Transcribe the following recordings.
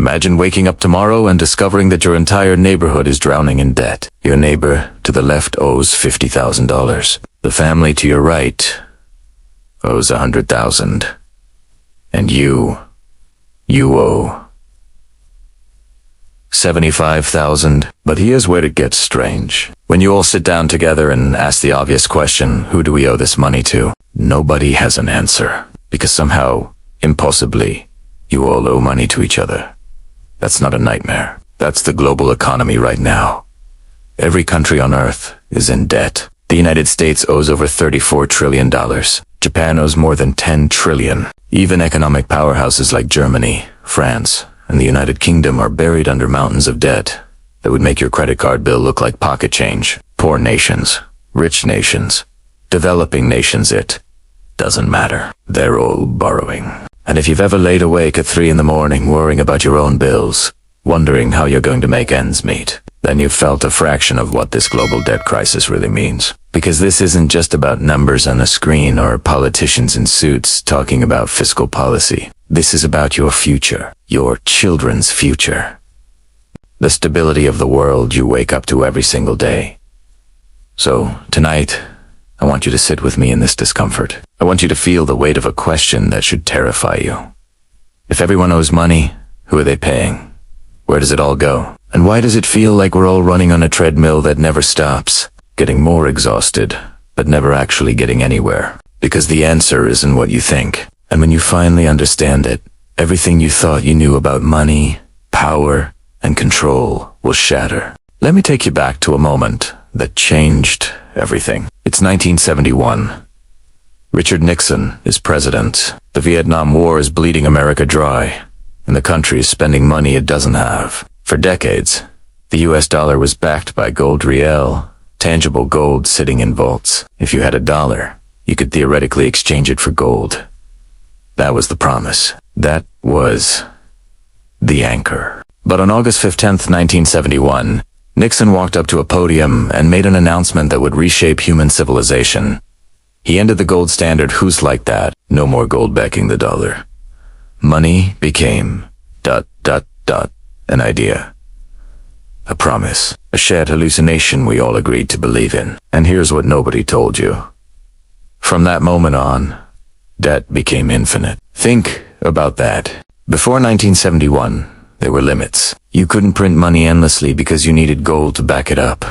Imagine waking up tomorrow and discovering that your entire neighborhood is drowning in debt. Your neighbor to the left owes $50,000. The family to your right owes $100,000. And you owe $75,000. But here's where it gets strange. When you all sit down together and ask the obvious question, who do we owe this money to? Nobody has an answer. Because somehow, impossibly, you all owe money to each other. That's not a nightmare. That's the global economy right now. Every country on Earth is in debt. The United States owes over $34 trillion. Japan owes more than $10 trillion. Even economic powerhouses like Germany, France, and the United Kingdom are buried under mountains of debt that would make your credit card bill look like pocket change. Poor nations, rich nations, developing nations, it doesn't matter. They're all borrowing. And if you've ever laid awake at 3 in the morning worrying about your own bills, wondering how you're going to make ends meet, then you've felt a fraction of what this global debt crisis really means. Because this isn't just about numbers on a screen or politicians in suits talking about fiscal policy. This is about your future, your children's future. The stability of the world you wake up to every single day. So, tonight, I want you to sit with me in this discomfort. I want you to feel the weight of a question that should terrify you. If everyone owes money, who are they paying? Where does it all go? And why does it feel like we're all running on a treadmill that never stops, getting more exhausted, but never actually getting anywhere? Because the answer isn't what you think. And when you finally understand it, everything you thought you knew about money, power, and control will shatter. Let me take you back to a moment that changed everything. It's 1971. Richard Nixon is president. The Vietnam War is bleeding America dry, and the country is spending money it doesn't have. For decades, the US dollar was backed by gold real, tangible gold sitting in vaults. If you had a dollar, you could theoretically exchange it for gold. That was the promise. That was the anchor. But on August 15th, 1971, Nixon walked up to a podium and made an announcement that would reshape human civilization. He ended the gold standard. Who's like that? No more gold backing the dollar. Money became ... an idea. A promise. A shared hallucination we all agreed to believe in. And here's what nobody told you. From that moment on, debt became infinite. Think about that. Before 1971, there were limits. You couldn't print money endlessly because you needed gold to back it up.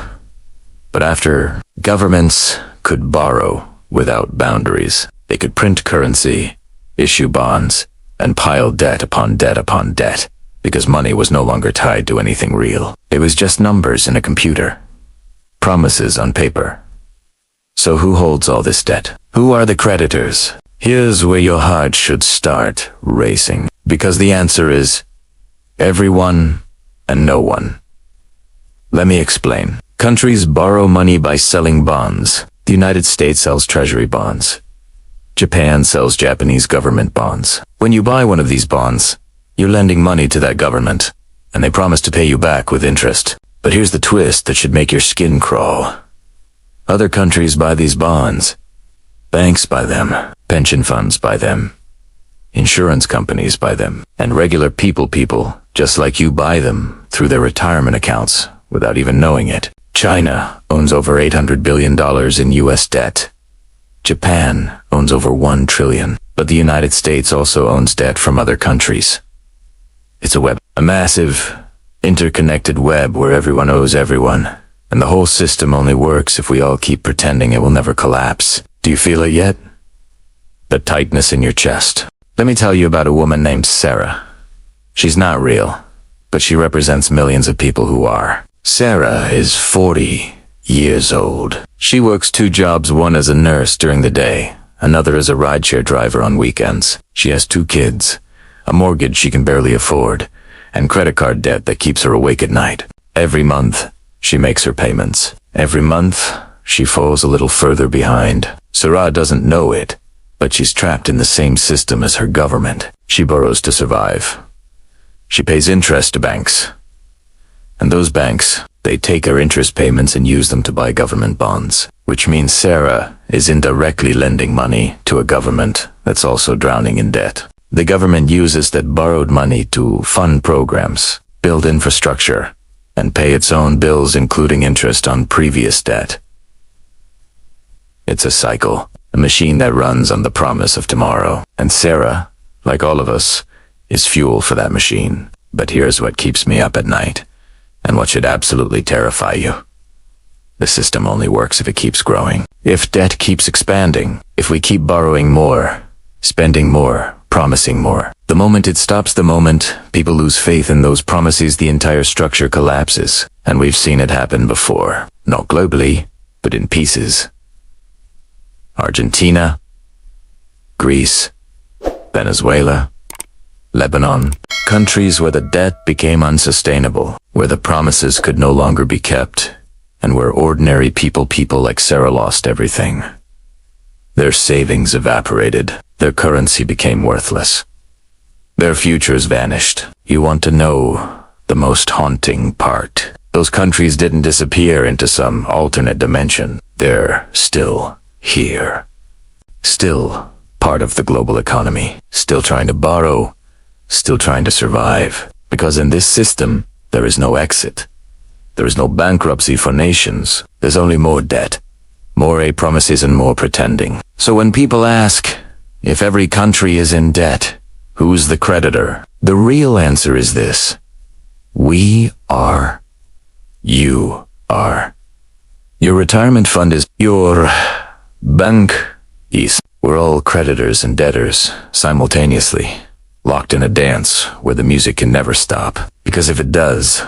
But after, governments could borrow without boundaries. They could print currency, issue bonds, and pile debt upon debt upon debt, because money was no longer tied to anything real. It was just numbers in a computer. Promises on paper. So who holds all this debt? Who are the creditors? Here's where your heart should start racing. Because the answer is everyone and no one. Let me explain. Countries borrow money by selling bonds. The United States sells treasury bonds. Japan sells Japanese government bonds. When you buy one of these bonds, you're lending money to that government, and they promise to pay you back with interest. But here's the twist that should make your skin crawl. Other countries buy these bonds. Banks buy them. Pension funds buy them. Insurance companies buy them. And regular people just like you buy them through their retirement accounts without even knowing it. China owns over $800 billion in US debt. Japan owns over $1 trillion. But the United States also owns debt from other countries. It's a web. A massive, interconnected web where everyone owes everyone. And the whole system only works if we all keep pretending it will never collapse. Do you feel it yet? The tightness in your chest. Let me tell you about a woman named Sarah. She's not real, but she represents millions of people who are. Sarah is 40 years old. She works 2 jobs, one as a nurse during the day, another as a rideshare driver on weekends. She has 2 kids, a mortgage she can barely afford, and credit card debt that keeps her awake at night. Every month, she makes her payments. Every month, she falls a little further behind. Sarah doesn't know it, but she's trapped in the same system as her government. She borrows to survive. She pays interest to banks. And those banks, they take her interest payments and use them to buy government bonds, which means Sarah is indirectly lending money to a government that's also drowning in debt. the government uses that borrowed money to fund programs, build infrastructure, and pay its own bills, including interest on previous debt. It's a cycle, a machine that runs on the promise of tomorrow. And Sarah, like all of us, is fuel for that machine. But here's what keeps me up at night, and what should absolutely terrify you. The system only works if it keeps growing. If debt keeps expanding, if we keep borrowing more, spending more, promising more. The moment it stops, the moment people lose faith in those promises, the entire structure collapses. And we've seen it happen before. Not globally, but in pieces. Argentina, Greece, Venezuela, Lebanon. Countries where the debt became unsustainable, where the promises could no longer be kept, and where ordinary people like Sarah lost everything. Their savings evaporated. Their currency became worthless. Their futures vanished. You want to know the most haunting part? Those countries didn't disappear into some alternate dimension. They're still here. Still part of the global economy. Still trying to borrow. Still trying to survive. Because in this system, there is no exit. There is no bankruptcy for nations. There's only more debt, more promises, and more pretending. So when people ask, if every country is in debt, who's the creditor? The real answer is this. We are. You are. Your retirement fund is. Your bank is. We're all creditors and debtors simultaneously, locked in a dance where the music can never stop. Because if it does,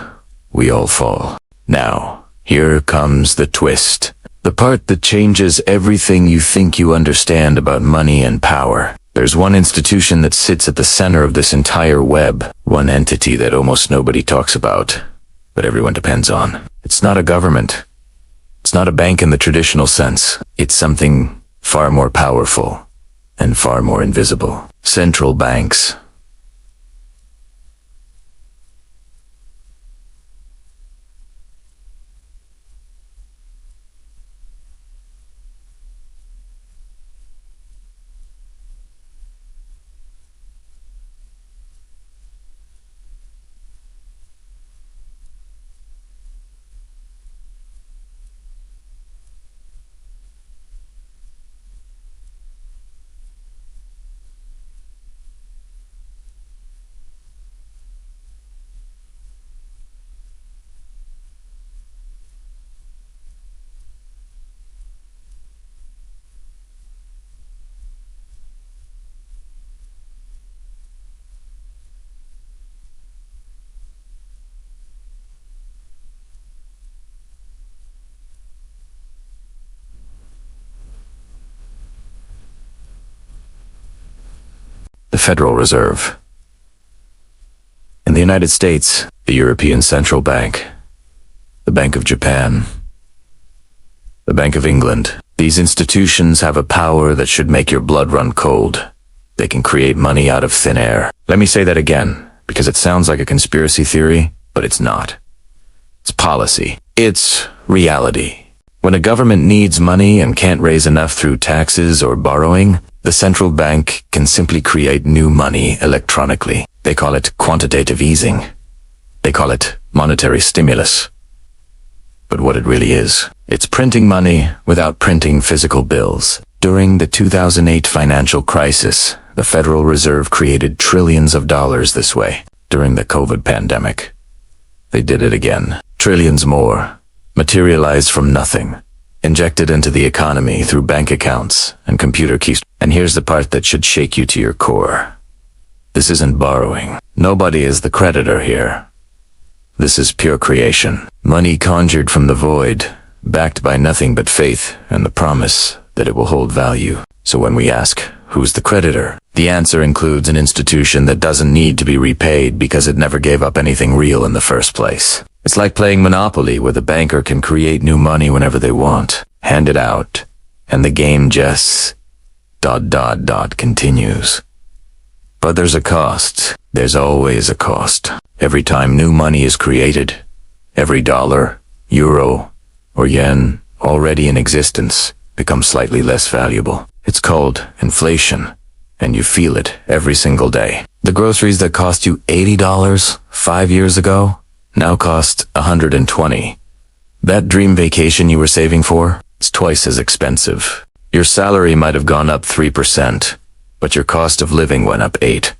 we all fall. Now, here comes the twist. The part that changes everything you think you understand about money and power. There's one institution that sits at the center of this entire web. One entity that almost nobody talks about, but everyone depends on. It's not a government. It's not a bank in the traditional sense. It's something far more powerful and far more invisible. Central banks. The Federal Reserve. In the United States, the European Central Bank, the Bank of Japan, the Bank of England. These institutions have a power that should make your blood run cold. They can create money out of thin air. Let me say that again, because it sounds like a conspiracy theory, but it's not. It's policy. It's reality. When a government needs money and can't raise enough through taxes or borrowing, the central bank can simply create new money electronically. They call it quantitative easing. They call it monetary stimulus. But what it really is, it's printing money without printing physical bills. During the 2008 financial crisis, the Federal Reserve created trillions of dollars this way. During the COVID pandemic, they did it again. Trillions more, materialized from nothing, injected into the economy through bank accounts and computer keys. And here's the part that should shake you to your core. This isn't borrowing. Nobody is the creditor here. This is pure creation. Money conjured from the void, backed by nothing but faith and the promise that it will hold value. So when we ask, who's the creditor? The answer includes an institution that doesn't need to be repaid because it never gave up anything real in the first place. It's like playing Monopoly, where the banker can create new money whenever they want, hand it out, and the game just ... continues. But there's a cost. There's always a cost. Every time new money is created, every dollar, euro, or yen already in existence becomes slightly less valuable. It's called inflation. and you feel it every single day. The groceries that cost you $80 5 years ago now cost $120. That dream vacation you were saving for, it's twice as expensive. Your salary might have gone up 3%, but your cost of living went up 8%.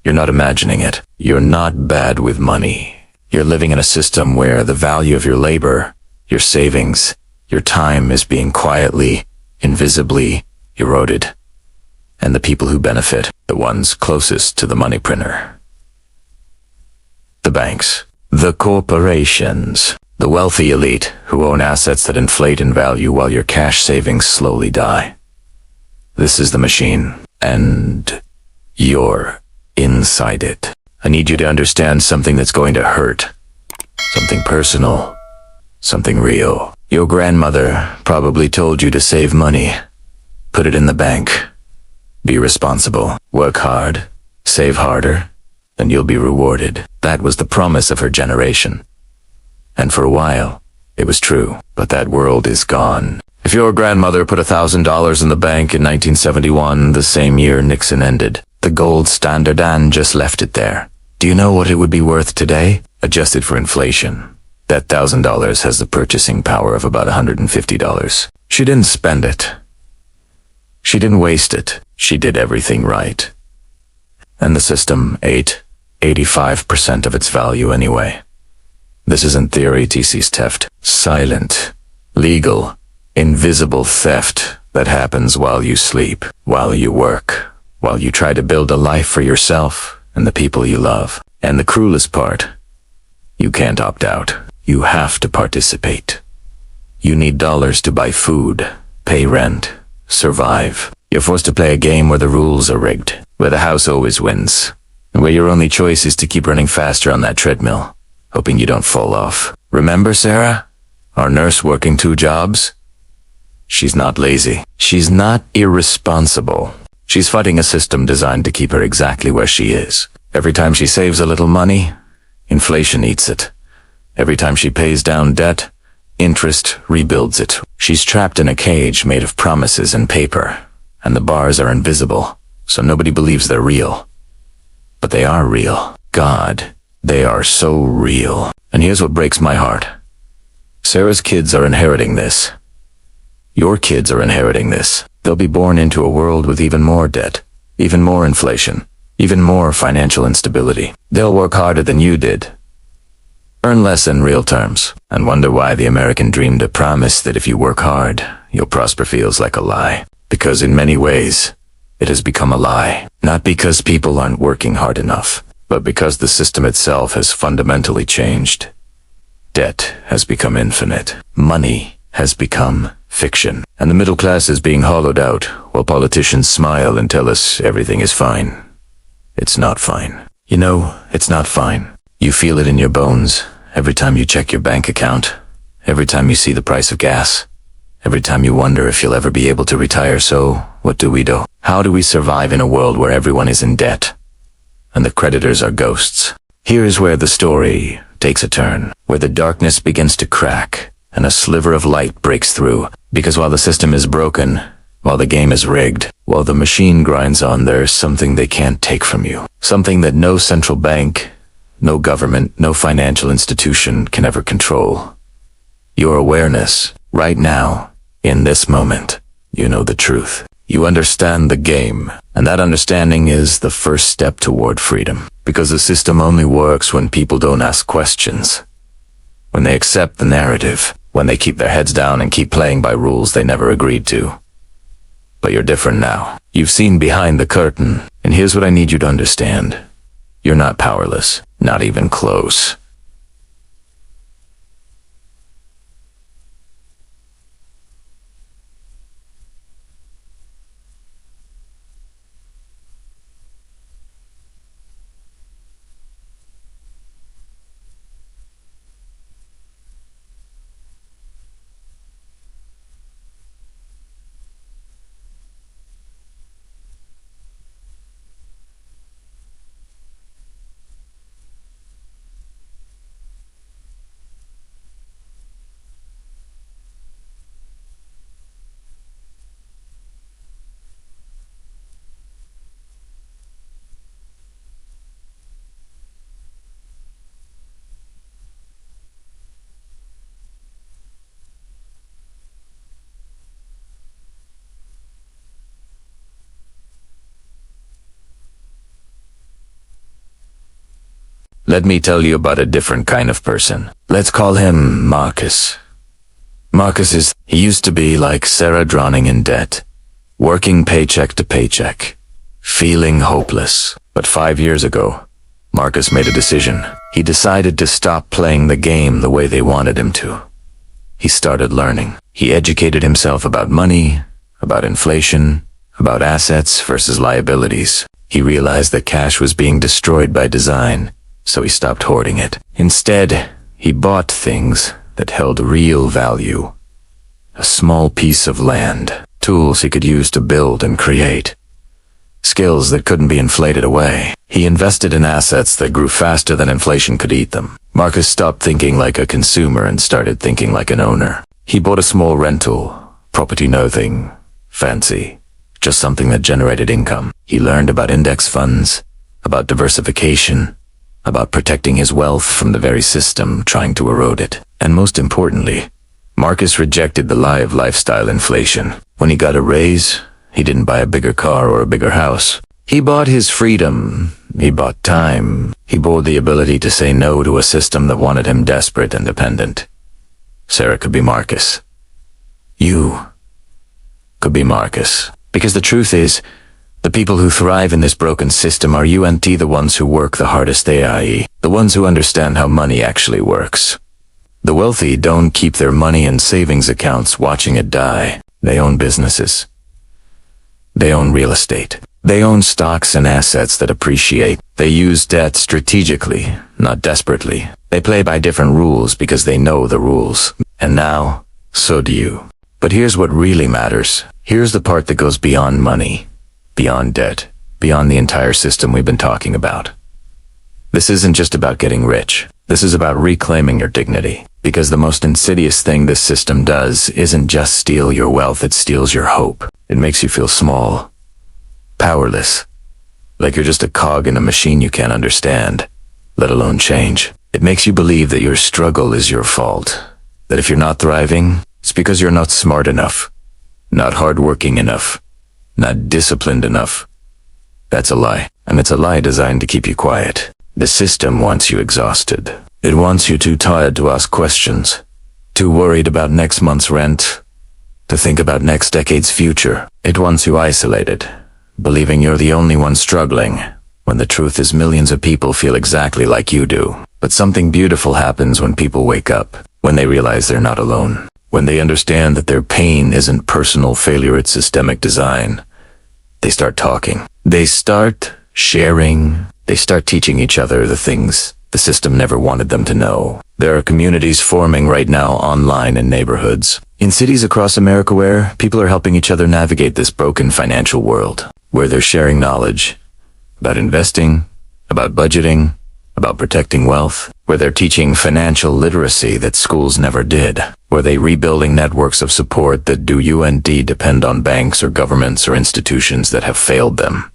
You're not imagining it. You're not bad with money. You're living in a system where the value of your labor, your savings, your time is being quietly, invisibly eroded. And the people who benefit, the ones closest to the money printer. The banks, the corporations, the wealthy elite who own assets that inflate in value while your cash savings slowly die. This is the machine, and you're inside it. I need you to understand something that's going to hurt. Something personal. Something real. Your grandmother probably told you to save money. Put it in the bank. Be responsible. Work hard. Save harder. Then you'll be rewarded. That was the promise of her generation. And for a while, it was true. But that world is gone. If your grandmother put $1,000 in the bank in 1971, the same year Nixon ended, the gold standard and just left it there. Do you know what it would be worth today? Adjusted for inflation. That $1,000 has the purchasing power of about $150. She didn't spend it. She didn't waste it. She did everything right. And the system ate 85% of its value anyway. This isn't theory TC's theft. Silent, legal, invisible theft that happens while you sleep, while you work, while you try to build a life for yourself and the people you love. And the cruelest part, you can't opt out. You have to participate. You need dollars to buy food, pay rent, survive. You're forced to play a game where the rules are rigged, where the house always wins, and where your only choice is to keep running faster on that treadmill, hoping you don't fall off. Remember Sarah? Our nurse working 2 jobs? She's not lazy. She's not irresponsible. She's fighting a system designed to keep her exactly where she is. Every time she saves a little money, inflation eats it. Every time she pays down debt, interest rebuilds it. She's trapped in a cage made of promises and paper, and the bars are invisible, so nobody believes they're real. But they are real. God, they are so real. And here's what breaks my heart. Sarah's kids are inheriting this. Your kids are inheriting this. They'll be born into a world with even more debt, even more inflation, even more financial instability. They'll work harder than you did, earn less in real terms, and wonder why the American dream to promise that if you work hard, you'll prosper feels like a lie. Because in many ways, it has become a lie. Not because people aren't working hard enough, but because the system itself has fundamentally changed. Debt has become infinite. Money has become fiction. And the middle class is being hollowed out, while politicians smile and tell us everything is fine. It's not fine. You know, it's not fine. You feel it in your bones every time you check your bank account, every time you see the price of gas, every time you wonder if you'll ever be able to retire. So, what do we do? How do we survive in a world where everyone is in debt, and the creditors are ghosts? Here's where the story takes a turn, where the darkness begins to crack, and a sliver of light breaks through. Because while the system is broken, while the game is rigged, while the machine grinds on, there's something they can't take from you. Something that no central bank, no government, no financial institution can ever control. Your awareness, right now, in this moment. You know the truth. You understand the game, and that understanding is the first step toward freedom. Because the system only works when people don't ask questions. When they accept the narrative. When they keep their heads down and keep playing by rules they never agreed to. But you're different now. You've seen behind the curtain, and here's what I need you to understand. You're not powerless. Not even close. Let me tell you about a different kind of person. Let's call him Marcus. He used to be like Sarah, drowning in debt, working paycheck to paycheck, feeling hopeless. But 5 years ago, Marcus made a decision. He decided to stop playing the game the way they wanted him to. He started learning. He educated himself about money, about inflation, about assets versus liabilities. He realized that cash was being destroyed by design, so he stopped hoarding it. Instead, he bought things that held real value. A small piece of land, tools he could use to build and create, skills that couldn't be inflated away. He invested in assets that grew faster than inflation could eat them. Marcus stopped thinking like a consumer and started thinking like an owner. He bought a small rental, property, nothing fancy, just something that generated income. He learned about index funds, about diversification, about protecting his wealth from the very system trying to erode it. And most importantly, Marcus rejected the lie of lifestyle inflation. When he got a raise, he didn't buy a bigger car or a bigger house. He bought his freedom. He bought time. He bought the ability to say no to a system that wanted him desperate and dependent. Sarah could be Marcus. You could be Marcus. Because the truth is, the people who thrive in this broken system are you and the ones who work the hardest, i.e., the ones who understand how money actually works. The wealthy don't keep their money in savings accounts watching it die. They own businesses. They own real estate. They own stocks and assets that appreciate. They use debt strategically, not desperately. They play by different rules because they know the rules. And now, so do you. But here's what really matters. Here's the part that goes beyond money, beyond debt, beyond the entire system we've been talking about. This isn't just about getting rich. This is about reclaiming your dignity. Because the most insidious thing this system does isn't just steal your wealth, it steals your hope. It makes you feel small, powerless, like you're just a cog in a machine you can't understand, let alone change. It makes you believe that your struggle is your fault, that if you're not thriving, it's because you're not smart enough, not hardworking enough, not disciplined enough. That's a lie, and it's a lie designed to keep you quiet. The system wants you exhausted. It wants you too tired to ask questions, too worried about next month's rent, to think about next decade's future. It wants you isolated, believing you're the only one struggling, when the truth is millions of people feel exactly like you do. But something beautiful happens when people wake up, when they realize they're not alone, when they understand that their pain isn't personal failure, it's systemic design. They start talking. They start sharing. They start teaching each other the things the system never wanted them to know. There are communities forming right now online in neighborhoods, in cities across America where people are helping each other navigate this broken financial world, where they're sharing knowledge about investing, about budgeting, about protecting wealth, where they're teaching financial literacy that schools never did, where they're rebuilding networks of support that do you and depend on banks or governments or institutions that have failed them.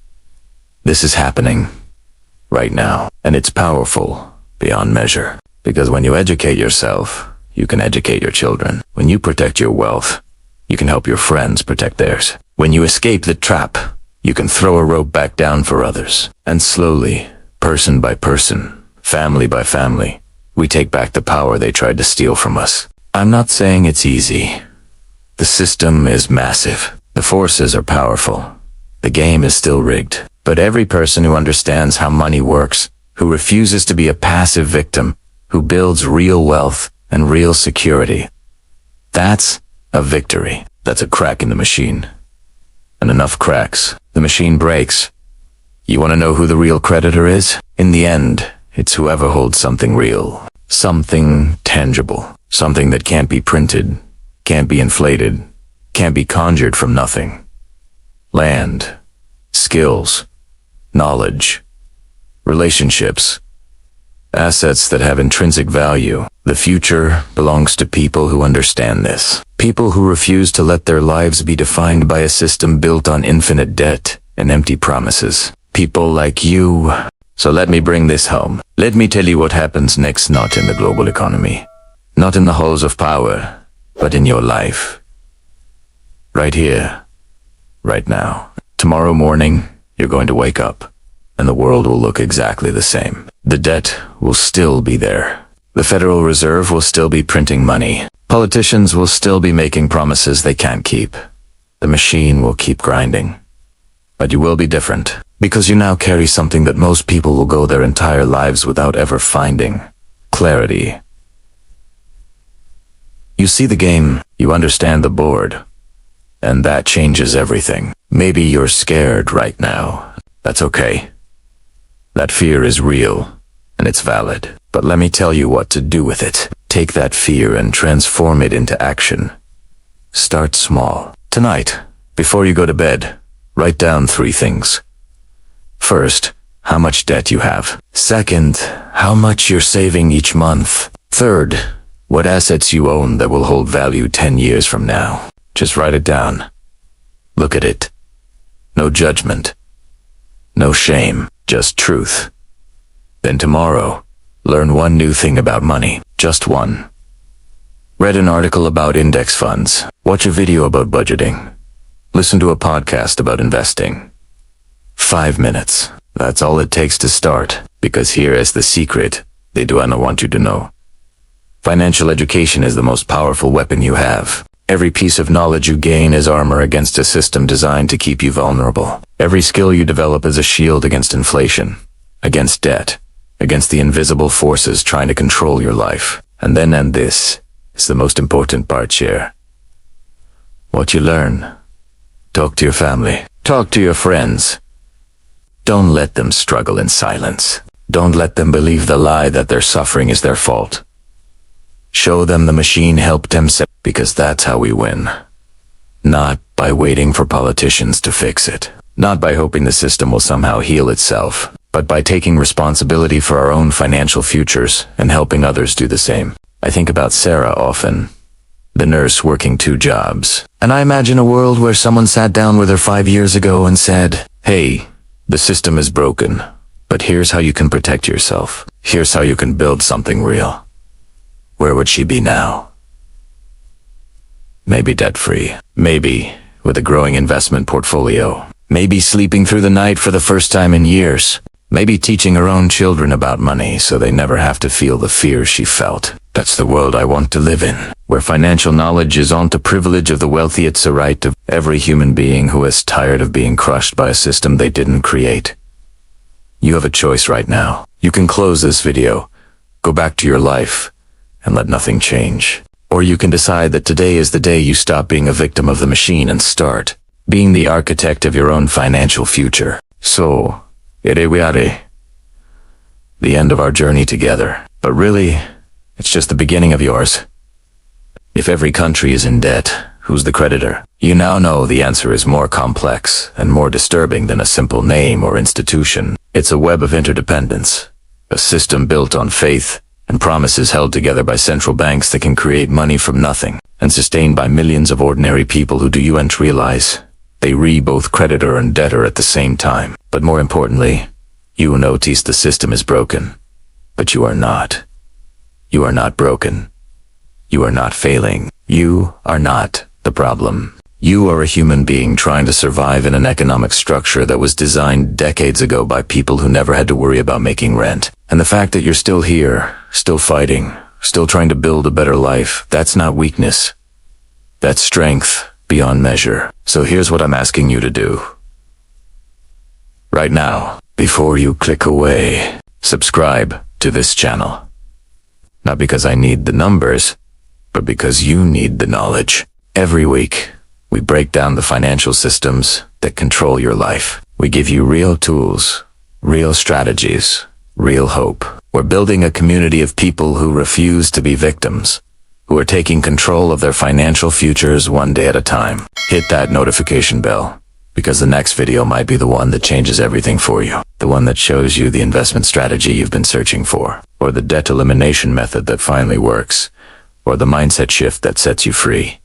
This is happening right now, and it's powerful beyond measure. Because when you educate yourself, you can educate your children. When you protect your wealth, you can help your friends protect theirs. When you escape the trap, you can throw a rope back down for others. And slowly, person by person, family by family, we take back the power they tried to steal from us. I'm not saying it's easy. The system is massive. The forces are powerful. The game is still rigged. But every person who understands how money works, who refuses to be a passive victim, who builds real wealth and real security, that's a victory. That's a crack in the machine. And enough cracks, the machine breaks. You want to know who the real creditor is? In the end, it's whoever holds something real, something tangible, something that can't be printed, can't be inflated, can't be conjured from nothing. Land, skills, knowledge, relationships, assets that have intrinsic value. The future belongs to people who understand this. People who refuse to let their lives be defined by a system built on infinite debt and empty promises. People like you. So let me bring this home. Let me tell you what happens next, not in the global economy, not in the halls of power, but in your life. Right here, right now. Tomorrow morning, you're going to wake up, and the world will look exactly the same. The debt will still be there. The Federal Reserve will still be printing money. Politicians will still be making promises they can't keep. The machine will keep grinding. But you will be different, because you now carry something that most people will go their entire lives without ever finding: clarity. You see the game, you understand the board, and that changes everything. Maybe you're scared right now. That's okay. That fear is real, and it's valid. But let me tell you what to do with it. Take that fear and transform it into action. Start small. Tonight, before you go to bed, write down 3 things. First, how much debt you have. Second, how much you're saving each month. Third, what assets you own that will hold value 10 years from now. Just write it down. Look at it. No judgment. No shame. Just truth. Then tomorrow, learn 1 new thing about money. Just 1. Read an article about index funds. Watch a video about budgeting. Listen to a podcast about investing. 5 minutes. That's all it takes to start, because here is the secret they do not want you to know. Financial education is the most powerful weapon you have. Every piece of knowledge you gain is armor against a system designed to keep you vulnerable. Every skill you develop is a shield against inflation, against debt, against the invisible forces trying to control your life. And this is the most important part here. What you learn. Talk to your family. Talk to your friends. Don't let them struggle in silence. Don't let them believe the lie that their suffering is their fault. Show them the machine helped them, because that's how we win. Not by waiting for politicians to fix it. Not by hoping the system will somehow heal itself, but by taking responsibility for our own financial futures and helping others do the same. I think about Sarah often, the nurse working 2 jobs. And I imagine a world where someone sat down with her 5 years ago and said, "Hey, the system is broken, but here's how you can protect yourself. Here's how you can build something real." Where would she be now? Maybe debt-free. Maybe with a growing investment portfolio. Maybe sleeping through the night for the first time in years. Maybe teaching her own children about money so they never have to feel the fear she felt. That's the world I want to live in, where financial knowledge is not a privilege of the wealthy, it's a right of every human being who is tired of being crushed by a system they didn't create. You have a choice right now. You can close this video, go back to your life, and let nothing change. Or you can decide that today is the day you stop being a victim of the machine and start being the architect of your own financial future. So, ere we are, the end of our journey together. But really, it's just the beginning of yours. If every country is in debt, who's the creditor? You now know the answer is more complex and more disturbing than a simple name or institution. It's a web of interdependence, a system built on faith and promises held together by central banks that can create money from nothing, and sustained by millions of ordinary people who do you and realize they both creditor and debtor at the same time. But more importantly, you notice the system is broken, but you are not. You are not broken. You are not failing. You are not the problem. You are a human being trying to survive in an economic structure that was designed decades ago by people who never had to worry about making rent. And the fact that you're still here, still fighting, still trying to build a better life, that's not weakness. That's strength beyond measure. So here's what I'm asking you to do. Right now, before you click away, subscribe to this channel. Not because I need the numbers, but because you need the knowledge. Every week, we break down the financial systems that control your life. We give you real tools, real strategies, real hope. We're building a community of people who refuse to be victims, who are taking control of their financial futures one day at a time. Hit that notification bell, because the next video might be the one that changes everything for you. The one that shows you the investment strategy you've been searching for, or the debt elimination method that finally works, or the mindset shift that sets you free.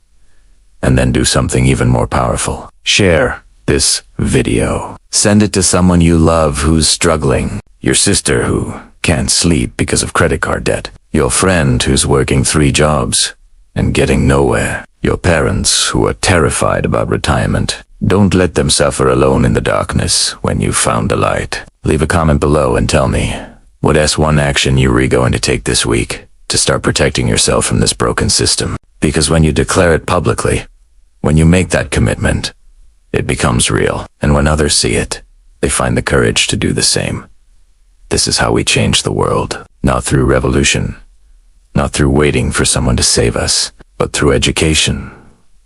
And then do something even more powerful. Share this video. Send it to someone you love who's struggling. Your sister who can't sleep because of credit card debt. Your friend who's working 3 jobs and getting nowhere. Your parents who are terrified about retirement. Don't let them suffer alone in the darkness when you've found the light. Leave a comment below and tell me, What's one action you are going to take this week to start protecting yourself from this broken system? Because when you declare it publicly, when you make that commitment, it becomes real. And when others see it, they find the courage to do the same. This is how we change the world. Not through revolution, not through waiting for someone to save us, but through education,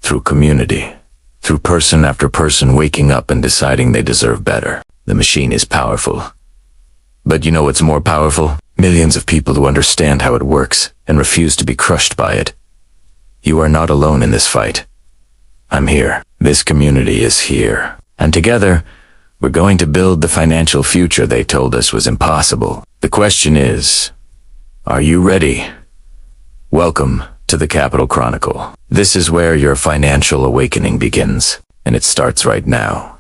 through community, through person after person waking up and deciding they deserve better. The machine is powerful. But you know what's more powerful? Millions of people who understand how it works and refuse to be crushed by it. You are not alone in this fight. I'm here. This community is here. And together, we're going to build the financial future they told us was impossible. The question is, are you ready? Welcome to the Capital Chronicle. This is where your financial awakening begins, and it starts right now.